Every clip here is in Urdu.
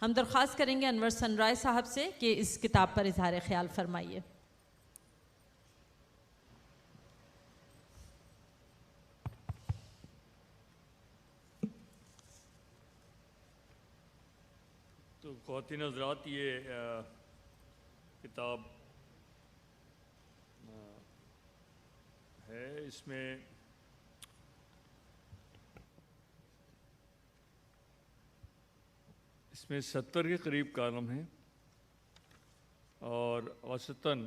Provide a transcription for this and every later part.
ہم درخواست کریں گے انور سنرائے صاحب سے کہ اس کتاب پر اظہار خیال فرمائیے۔ تو خواتین حضرات، یہ کتاب ہے، اس میں اس میں 70 کے قریب کالم ہیں، اور اوسطاً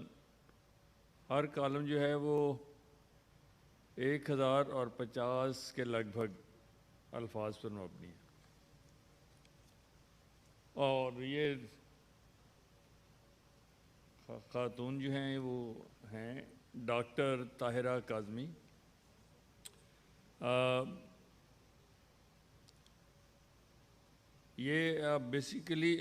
ہر کالم جو ہے وہ 1050 کے لگ بھگ الفاظ پر مبنی ہے، اور یہ خاتون جو ہیں وہ ہیں ڈاکٹر طاہرہ کاظمی۔ یہ بیسیکلی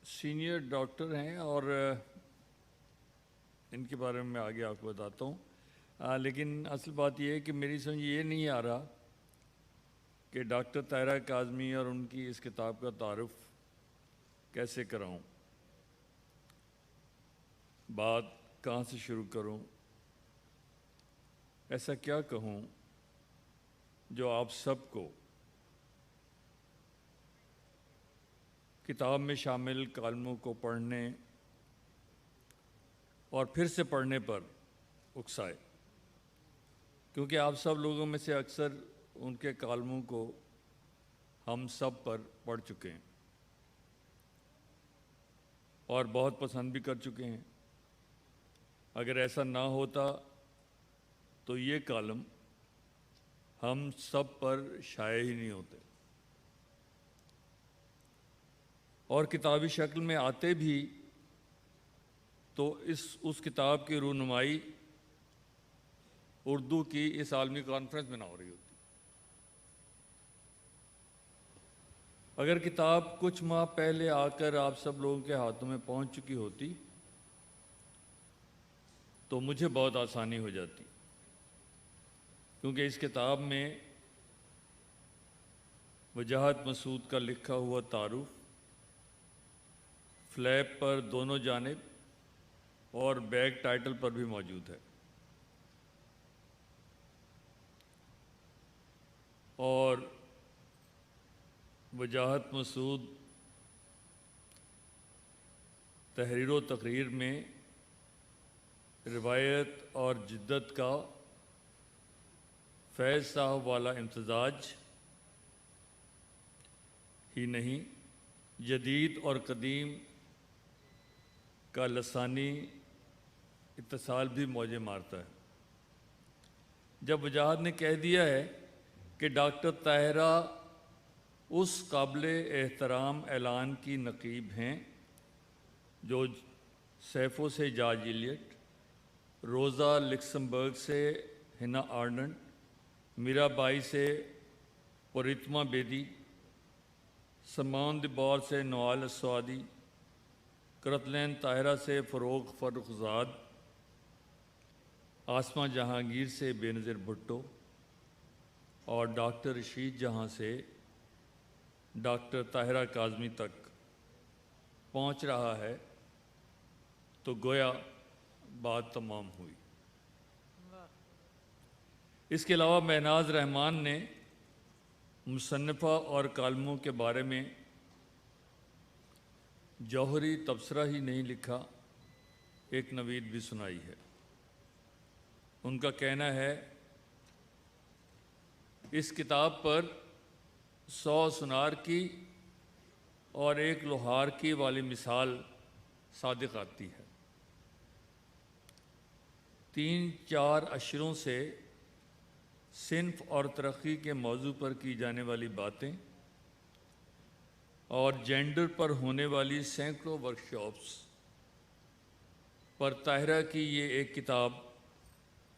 سینئر ڈاکٹر ہیں، اور ان کے بارے میں آگے آپ کو بتاتا ہوں، لیکن اصل بات یہ ہے کہ میری سمجھ یہ نہیں آ رہا کہ ڈاکٹر طاہرہ کاظمی اور ان کی اس کتاب کا تعارف کیسے کراؤں، بات کہاں سے شروع کروں، ایسا کیا کہوں جو آپ سب کو کتاب میں شامل کالموں کو پڑھنے اور پھر سے پڑھنے پر اکسائے، کیونکہ آپ سب لوگوں میں سے اکثر ان کے کالموں کو ہم سب پر پڑھ چکے ہیں اور بہت پسند بھی کر چکے ہیں۔ اگر ایسا نہ ہوتا تو یہ کالم ہم سب پر شائع ہی نہیں ہوتے، اور کتابی شکل میں آتے بھی تو اس کتاب کی رونمائی اردو کی اس عالمی کانفرنس میں نہ ہو رہی ہوتی۔ اگر کتاب کچھ ماہ پہلے آ کر آپ سب لوگوں کے ہاتھوں میں پہنچ چکی ہوتی تو مجھے بہت آسانی ہو جاتی، کیونکہ اس کتاب میں وجاہت مسعود کا لکھا ہوا تعارف فلیپ پر دونوں جانب اور بیک ٹائٹل پر بھی موجود ہے، اور وجاہت مسعود تحریر و تقریر میں روایت اور جدت کا فیض صاحب والا امتزاج ہی نہیں، جدید اور قدیم کا لسانی اتصال بھی موجے مارتا ہے۔ جب وجاہت نے کہہ دیا ہے کہ ڈاکٹر طاہرہ اس قابل احترام اعلان کی نقیب ہیں جو سیفو سے جارج ایلیٹ، روزا لکسمبرگ سے ہنا آرنڈٹ، میرا بائی سے پریتما بیدی، سمان دیبور سے نوال اسوادی، کرتلین طاہرہ سے فروغ فرخزاد، آسمہ جہانگیر سے بینظیر بھٹو، اور ڈاکٹر رشید جہاں سے ڈاکٹر طاہرہ کاظمی تک پہنچ رہا ہے تو گویا بات تمام ہوئی۔ اس کے علاوہ مہناز رحمان نے مصنفہ اور کالموں کے بارے میں جوہری تبصرہ ہی نہیں لکھا، ایک نوید بھی سنائی ہے۔ ان کا کہنا ہے اس کتاب پر 100 سنار کی اور 1 لوہار کی والی مثال صادق آتی ہے۔ 3-4 اشروں سے صنف اور ترقی کے موضوع پر کی جانے والی باتیں اور جینڈر پر ہونے والی سینکڑوں ورکشاپس پر طاہرہ کی یہ ایک کتاب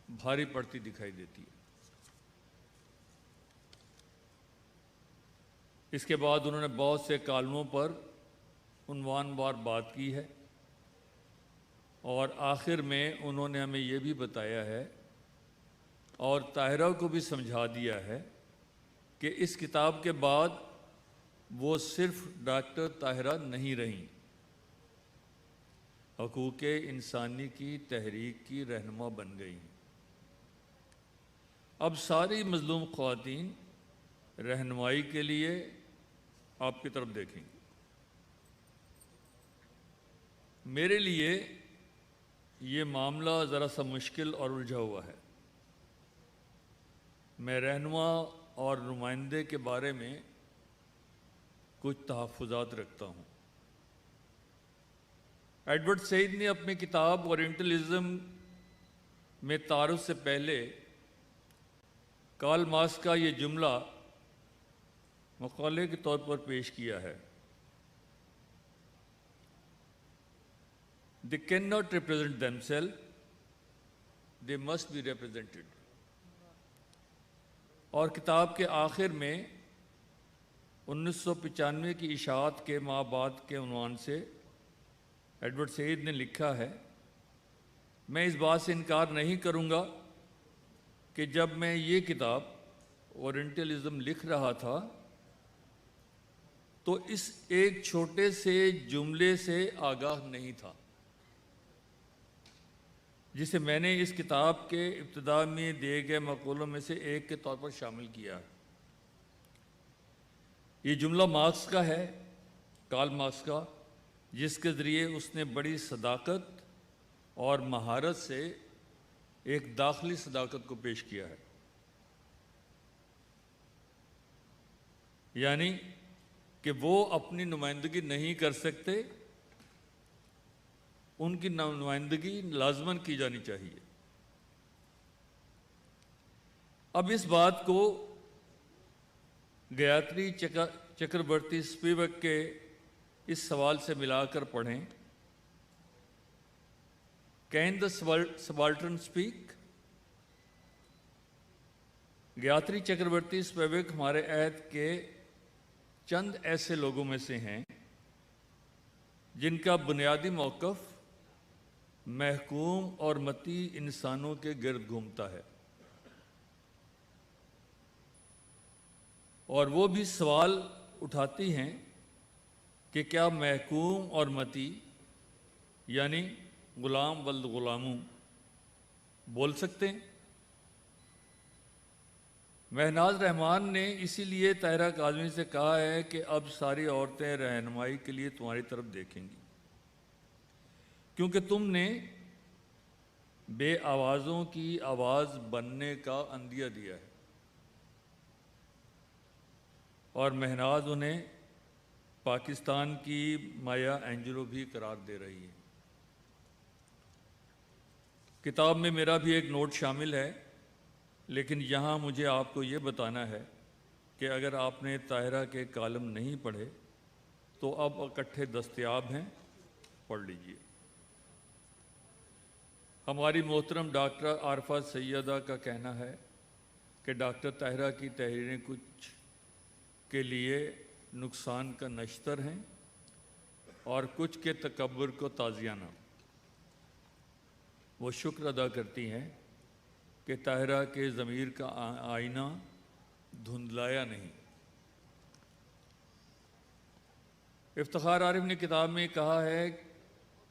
بھاری پڑتی دکھائی دیتی ہے۔ اس کے بعد انہوں نے بہت سے کالموں پر عنوان وار بات کی ہے، اور آخر میں انہوں نے ہمیں یہ بھی بتایا ہے اور طاہرہ کو بھی سمجھا دیا ہے کہ اس کتاب کے بعد وہ صرف ڈاکٹر طاہرہ نہیں رہیں، حقوق انسانی کی تحریک کی رہنما بن گئی ہیں۔ اب ساری مظلوم خواتین رہنمائی کے لیے آپ کی طرف دیکھیں گی۔ میرے لیے یہ معاملہ ذرا سا مشکل اور الجھا ہوا ہے۔ میں رہنما اور نمائندے کے بارے میں کچھ تحفظات رکھتا ہوں۔ ایڈورڈ سعید نے اپنی کتاب اورینٹلزم میں تعارف سے پہلے کارل مارکس کا یہ جملہ مقالے کے طور پر پیش کیا ہے: They cannot represent themselves, they must be represented۔ اور کتاب کے آخر میں 1995 کی اشاعت کے ماہ بعد کے عنوان سے ایڈورڈ سعید نے لکھا ہے: میں اس بات سے انکار نہیں کروں گا کہ جب میں یہ کتاب اورینٹلزم لکھ رہا تھا تو اس ایک چھوٹے سے جملے سے آگاہ نہیں تھا جسے میں نے اس کتاب کے ابتدا میں دیے گئے مقولوں میں سے ایک کے طور پر شامل کیا ہے۔ یہ جملہ مارکس کا ہے، کارل مارکس کا، جس کے ذریعے اس نے بڑی صداقت اور مہارت سے ایک داخلی صداقت کو پیش کیا ہے۔ یعنی کہ وہ اپنی نمائندگی نہیں کر سکتے، ان کی نمائندگی لازماً کی جانی چاہیے۔ اب اس بات کو گایتری چکربرتی اسپیوک کے اس سوال سے ملا کر پڑھیں: Can the subaltern speak؟ Gayatri Chakraborty اسپیوک ہمارے عہد کے چند ایسے لوگوں میں سے ہیں جن کا بنیادی موقف محکوم اور متی انسانوں کے گرد گھومتا ہے، اور وہ بھی سوال اٹھاتی ہیں کہ کیا محکوم اور متی یعنی غلام ولد غلاموں بول سکتے ہیں؟ مہناز رحمان نے اسی لیے طاہرہ کاظمی سے کہا ہے کہ اب ساری عورتیں رہنمائی کے لیے تمہاری طرف دیکھیں گی، کیونکہ تم نے بے آوازوں کی آواز بننے کا عندیہ دیا ہے۔ اور مہناز انہیں پاکستان کی مایا اینجلو بھی قرار دے رہی ہے۔ کتاب میں میرا بھی ایک نوٹ شامل ہے، لیکن یہاں مجھے آپ کو یہ بتانا ہے کہ اگر آپ نے طاہرہ کے کالم نہیں پڑھے تو اب اکٹھے دستیاب ہیں، پڑھ لیجئے۔ ہماری محترم ڈاکٹر عارفہ سیدہ کا کہنا ہے کہ ڈاکٹر طاہرہ کی تحریریں کچھ کے لیے نقصان کا نشتر ہیں اور کچھ کے تکبر کو تازیانہ۔ وہ شکر ادا کرتی ہیں کہ طاہرہ کے ضمیر کا آئینہ دھندلایا نہیں۔ افتخار عارف نے کتاب میں کہا ہے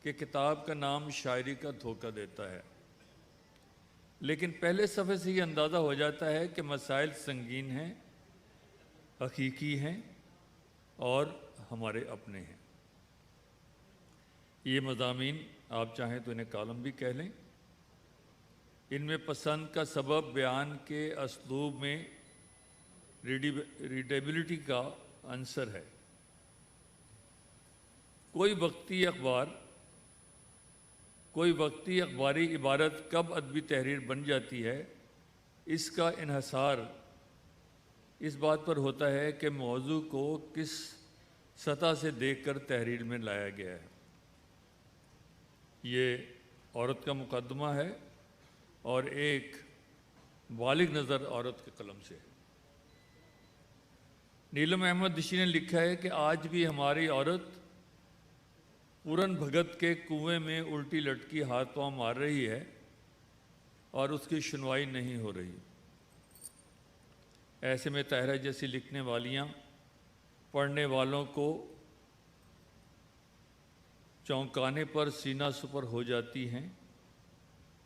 کہ کتاب کا نام شاعری کا دھوکہ دیتا ہے، لیکن پہلے صفحے سے یہ اندازہ ہو جاتا ہے کہ مسائل سنگین ہیں، حقیقی ہیں اور ہمارے اپنے ہیں۔ یہ مضامین آپ چاہیں تو انہیں کالم بھی کہہ لیں۔ ان میں پسند کا سبب بیان کے اسلوب میں ریڈیبلٹی کا عنصر ہے۔ کوئی وقتی اخباری عبارت کب ادبی تحریر بن جاتی ہے، اس کا انحصار اس بات پر ہوتا ہے کہ موضوع کو کس سطح سے دیکھ کر تحریر میں لایا گیا ہے۔ یہ عورت کا مقدمہ ہے اور ایک بالغ نظر عورت کے قلم سے۔ نیلم احمد دشی نے لکھا ہے کہ آج بھی ہماری عورت پورن بھگت کے کنویں میں الٹی لٹکی ہاتھ پاؤں مار رہی ہے اور اس کی سنوائی نہیں ہو رہی۔ ایسے میں طاہرہ جیسی لکھنے والیاں پڑھنے والوں کو چونکانے پر سینہ سپر ہو جاتی ہیں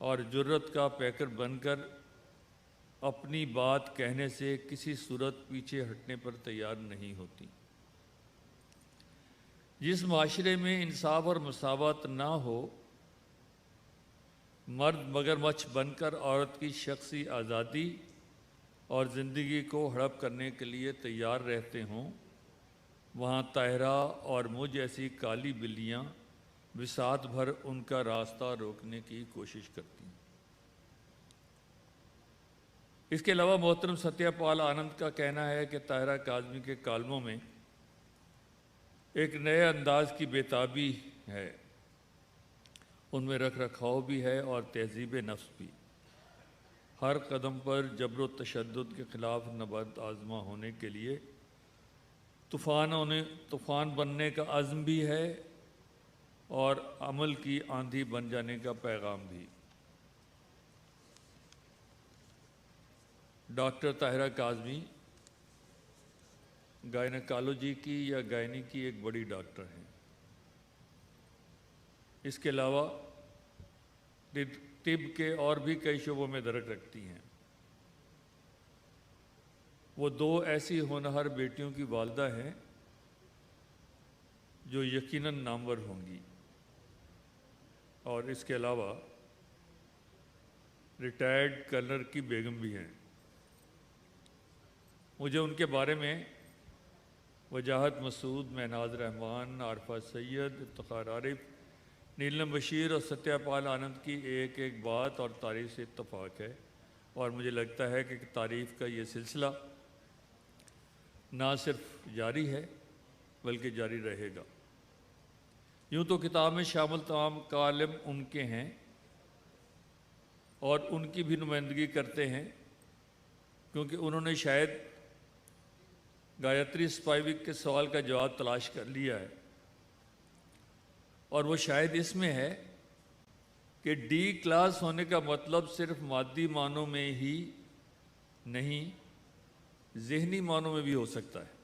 اور جرت کا پیکر بن کر اپنی بات کہنے سے کسی صورت پیچھے ہٹنے پر تیار نہیں ہوتی۔ جس معاشرے میں انصاف اور مساوات نہ ہو، مرد مگرمچھ بن کر عورت کی شخصی آزادی اور زندگی کو ہڑپ کرنے کے لیے تیار رہتے ہوں، وہاں طاہرہ اور مجھ جیسی کالی بلیاں بساط بھر ان کا راستہ روکنے کی کوشش کرتی ہیں۔ اس کے علاوہ محترم ستیہ پال آنند کا کہنا ہے کہ طاہرہ کاظمی کے کالموں میں ایک نئے انداز کی بےتابی ہے، ان میں رکھ رکھاؤ بھی ہے اور تہذیب نفس بھی۔ ہر قدم پر جبر و تشدد کے خلاف نبرد آزما ہونے کے لیے طوفان بننے کا عزم بھی ہے اور عمل کی آندھی بن جانے کا پیغام بھی۔ ڈاکٹر طاہرہ کاظمی گائنیکالوجی کی یا گائنی کی ایک بڑی ڈاکٹر ہیں۔ اس کے علاوہ طب کے اور بھی کئی شعبوں میں درک رکھتی ہیں۔ وہ دو ایسی ہونہار بیٹیوں کی والدہ ہیں جو یقیناً نامور ہوں گی، اور اس کے علاوہ ریٹائرڈ کرنل کی بیگم بھی ہیں۔ مجھے ان کے بارے میں وجاہت مسعود، مہناز رحمان، عارفہ سید، افتخار عارف، نیلم بشیر اور ستیہ پال آنند کی ایک ایک بات اور تعریف سے اتفاق ہے، اور مجھے لگتا ہے کہ تعریف کا یہ سلسلہ نہ صرف جاری ہے بلکہ جاری رہے گا۔ یوں تو کتاب میں شامل تمام کالم ان کے ہیں اور ان کی بھی نمائندگی کرتے ہیں، کیونکہ انہوں نے شاید گایتری اسپائیوک کے سوال کا جواب تلاش کر لیا ہے، اور وہ شاید اس میں ہے کہ ڈی کلاس ہونے کا مطلب صرف مادی معنوں میں ہی نہیں، ذہنی معنوں میں بھی ہو سکتا ہے۔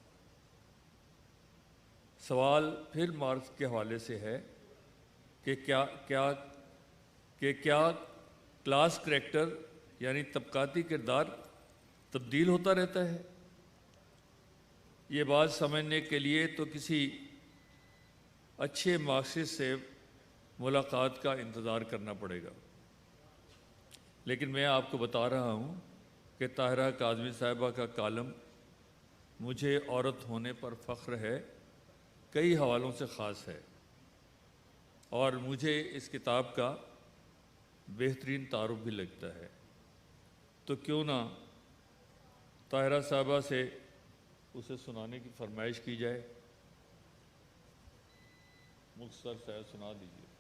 سوال پھر مارکس کے حوالے سے ہے کہ کیا کلاس کریکٹر یعنی طبقاتی کردار تبدیل ہوتا رہتا ہے؟ یہ بات سمجھنے کے لیے تو کسی اچھے مارکسسٹ سے ملاقات کا انتظار کرنا پڑے گا، لیکن میں آپ کو بتا رہا ہوں کہ طاہرہ کاظمی صاحبہ کا کالم مجھے عورت ہونے پر فخر ہے کئی حوالوں سے خاص ہے، اور مجھے اس کتاب کا بہترین تعارف بھی لگتا ہے۔ تو کیوں نہ طاہرہ صاحبہ سے اسے سنانے کی فرمائش کی جائے۔ مختصر سا سنا دیجیے۔